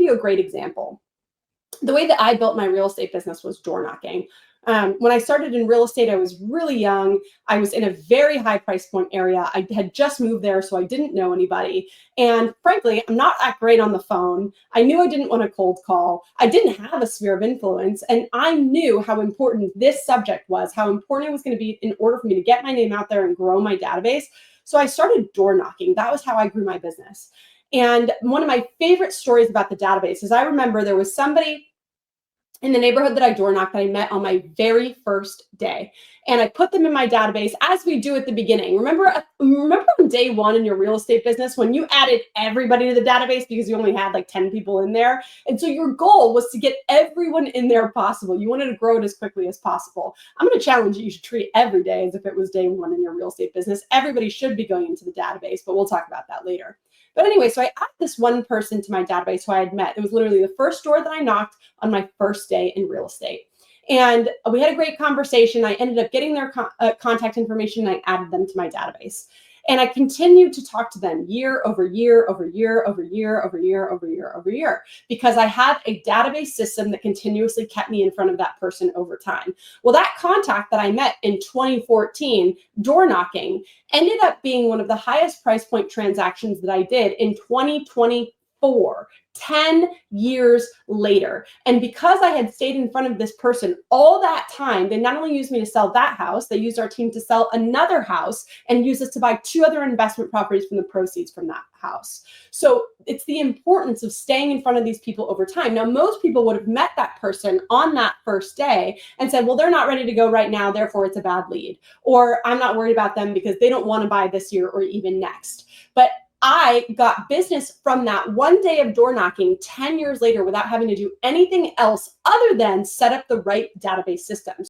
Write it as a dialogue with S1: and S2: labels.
S1: you a great example. The way that I built my real estate business was door knocking. When I started in real estate, I was really young. I was in a very high price point area. I had just moved there, so I didn't know anybody. And frankly, I'm not that great on the phone. I knew I didn't want a cold call. I didn't have a sphere of influence. And I knew how important this subject was, how important it was going to be in order for me to get my name out there and grow my database. So I started door knocking. That was how I grew my business. And one of my favorite stories about the database is I remember there was somebody in the neighborhood that I door knocked that I met on my very first day. And I put them in my database as we do at the beginning. Remember on day one in your real estate business when you added everybody to the database because you only had like 10 people in there? And so your goal was to get everyone in there possible. You wanted to grow it as quickly as possible. I'm going to challenge you should treat every day as if it was day one in your real estate business. Everybody should be going into the database, but we'll talk about that later. But anyway, so I added this one person to my database who I had met. It was literally the first door that I knocked on my first day in real estate. And we had a great conversation. I ended up getting their contact information and I added them to my database. And I continued to talk to them year over year over year over year over year over year over year because I had a database system that continuously kept me in front of that person over time. Well, that contact that I met in 2014, door knocking, ended up being one of the highest price point transactions that I did in 2024. 10 years later. And because I had stayed in front of this person all that time, they not only used me to sell that house, they used our team to sell another house and use us to buy 2 other investment properties from the proceeds from that house. So it's the importance of staying in front of these people over time. Now, most people would have met that person on that first day and said, well, they're not ready to go right now, therefore it's a bad lead. Or I'm not worried about them because they don't want to buy this year or even next. But I got business from that one day of door knocking 10 years later without having to do anything else other than set up the right database systems.